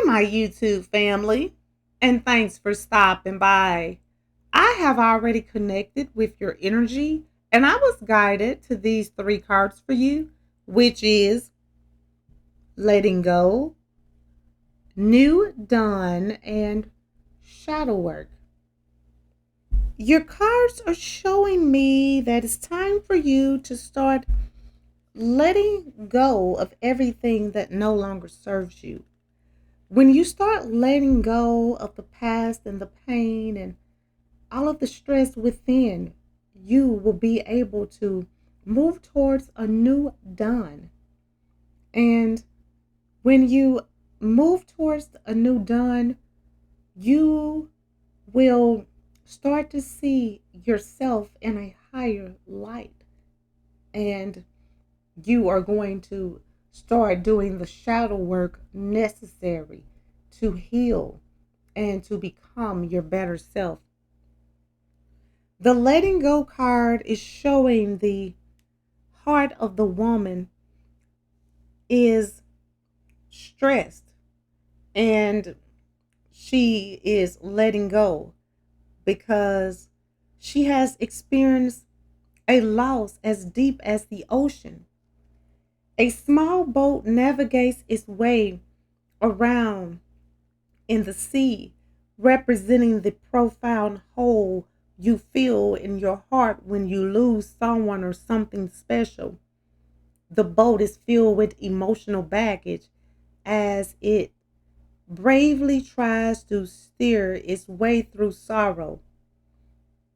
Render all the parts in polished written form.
my YouTube family, and thanks for stopping by. I have already connected with your energy, and I was guided to these three cards for you, which is letting go, new dawn, and shadow work. Your cards are showing me that it's time for you to start letting go of everything that no longer serves you. When you start letting go of the past and the pain and all of the stress within, you will be able to move towards a new dawn. And when you move towards a new dawn, you will start to see yourself in a higher light. And you are going to start doing the shadow work necessary to heal and to become your better self. The letting go card is showing the heart of the woman is stressed and she is letting go because she has experienced a loss as deep as the ocean. A small boat navigates its way around in the sea, representing the profound hole you feel in your heart when you lose someone or something special. The boat is filled with emotional baggage as it bravely tries to steer its way through sorrow.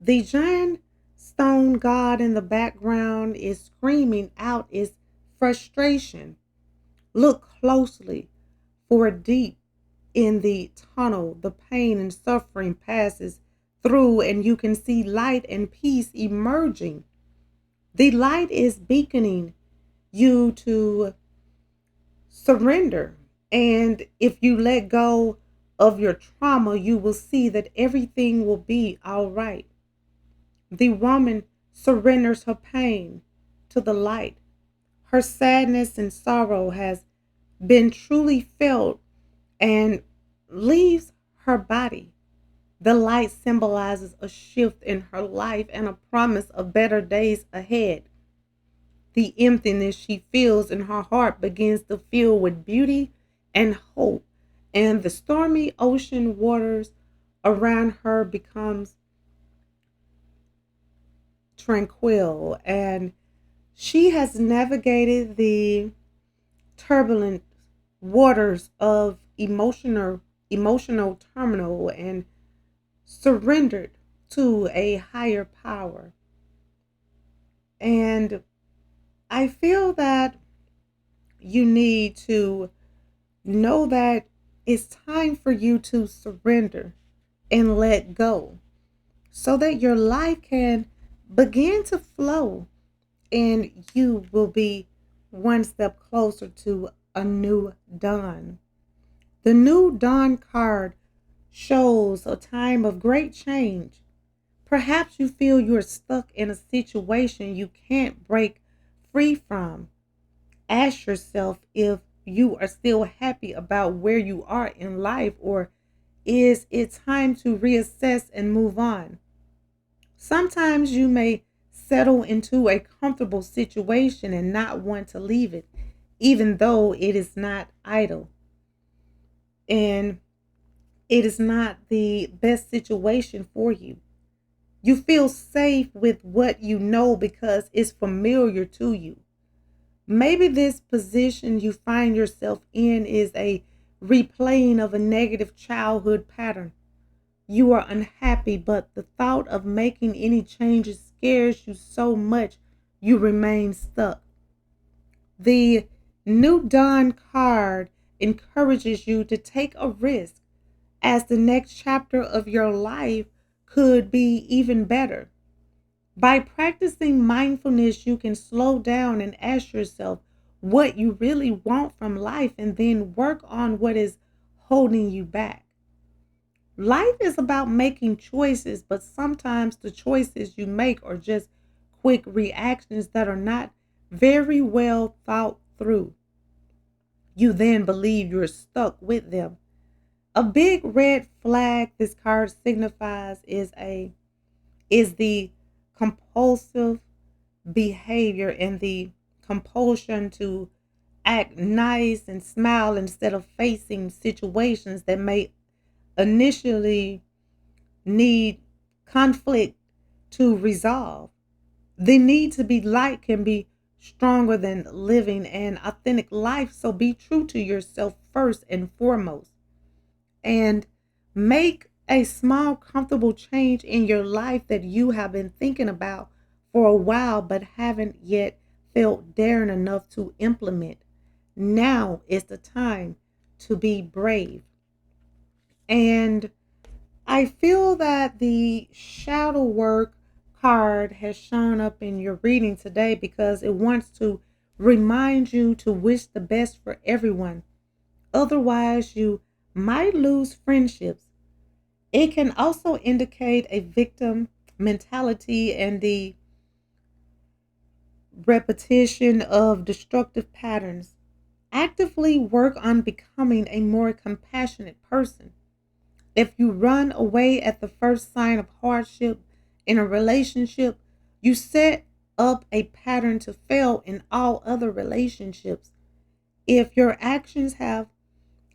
The giant stone god in the background is screaming out its frustration. Look closely, for deep in the tunnel, the pain and suffering passes through, and you can see light and peace emerging. The light is beaconing you to surrender. And if you let go of your trauma, you will see that everything will be all right. The woman surrenders her pain to the light. Her sadness and sorrow has been truly felt and leaves her body. The light symbolizes a shift in her life and a promise of better days ahead. The emptiness she feels in her heart begins to fill with beauty and hope, and the stormy ocean waters around her becomes tranquil, and she has navigated the turbulent waters of emotional turmoil and surrendered to a higher power. And I feel that you need to know that it's time for you to surrender and let go so that your life can begin to flow and you will be one step closer to a new dawn. The new dawn card shows a time of great change. Perhaps you feel you're stuck in a situation you can't break free from. Ask yourself if you are still happy about where you are in life, or is it time to reassess and move on? Sometimes you may settle into a comfortable situation and not want to leave it, even though it is not idle and it is not the best situation for you. You feel safe with what you know because it's familiar to you. Maybe this position you find yourself in is a replaying of a negative childhood pattern. You are unhappy, but the thought of making any changes scares you so much you remain stuck. The New Dawn card encourages you to take a risk as the next chapter of your life could be even better. By practicing mindfulness, you can slow down and ask yourself what you really want from life and then work on what is holding you back. Life is about making choices, but sometimes the choices you make are just quick reactions that are not very well thought through. You then believe you're stuck with them. A big red flag this card signifies is the compulsive behavior and the compulsion to act nice and smile instead of facing situations that may initially need conflict to resolve. The need to be liked can be stronger than living an authentic life, so be true to yourself first and foremost. And make a small, comfortable change in your life that you have been thinking about for a while but haven't yet felt daring enough to implement. Now is the time to be brave. And I feel that the shadow work card has shown up in your reading today because it wants to remind you to wish the best for everyone. Otherwise, you might lose friendships. It can also indicate a victim mentality and the repetition of destructive patterns. Actively work on becoming a more compassionate person. If you run away at the first sign of hardship in a relationship, you set up a pattern to fail in all other relationships. If your actions have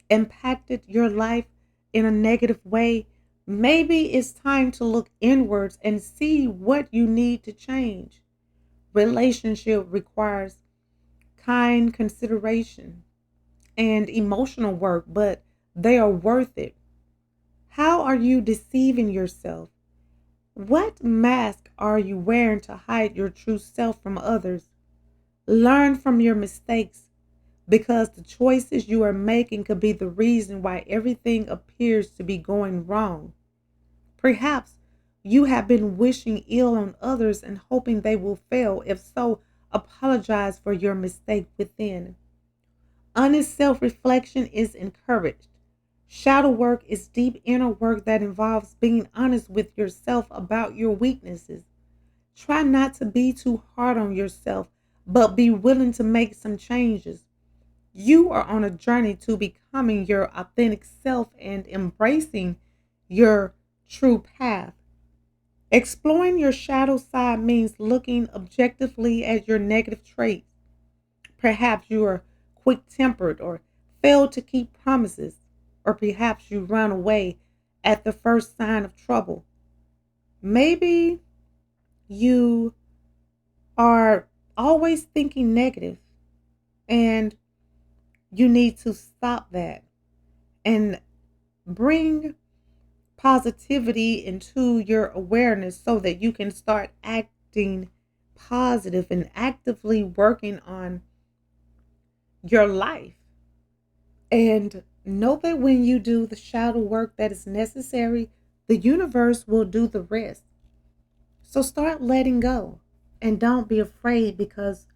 impacted your life in a negative way, maybe it's time to look inwards and see what you need to change. Relationship requires kind consideration and emotional work, but they are worth it. How are you deceiving yourself? What mask are you wearing to hide your true self from others? Learn from your mistakes because the choices you are making could be the reason why everything appears to be going wrong. Perhaps you have been wishing ill on others and hoping they will fail. If so, apologize for your mistake within. Honest self reflection is encouraged. Shadow work is deep inner work that involves being honest with yourself about your weaknesses. Try not to be too hard on yourself, but be willing to make some changes. You are on a journey to becoming your authentic self and embracing your true path. Exploring your shadow side means looking objectively at your negative traits. Perhaps you are quick tempered or fail to keep promises, or perhaps you run away at the first sign of trouble. Maybe you are always thinking negative and you need to stop that and bring positivity into your awareness so that you can start acting positive and actively working on your life. And know that when you do the shadow work that is necessary, the universe will do the rest. So start letting go and don't be afraid because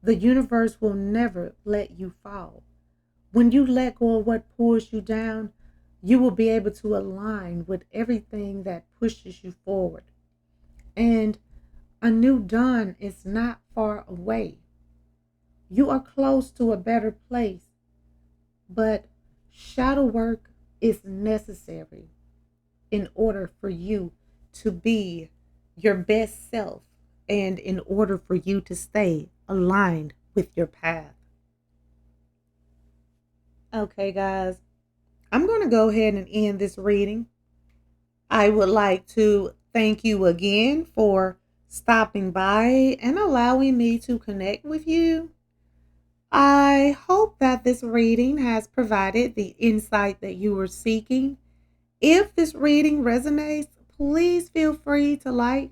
the universe will never let you fall. When you let go of what pulls you down, you will be able to align with everything that pushes you forward. And a new dawn is not far away. You are close to a better place, but shadow work is necessary in order for you to be your best self and in order for you to stay aligned with your path. Okay, guys, I'm going to go ahead and end this reading. I would like to thank you again for stopping by and allowing me to connect with you. I hope that this reading has provided the insight that you were seeking. If this reading resonates, please feel free to like,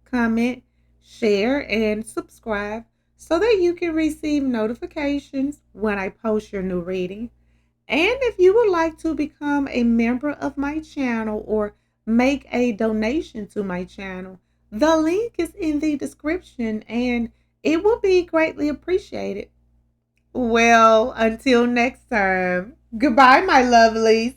comment, share, and subscribe so that you can receive notifications when I post your new reading. And if you would like to become a member of my channel or make a donation to my channel, the link is in the description and it will be greatly appreciated. Well, until next time, goodbye, my lovelies.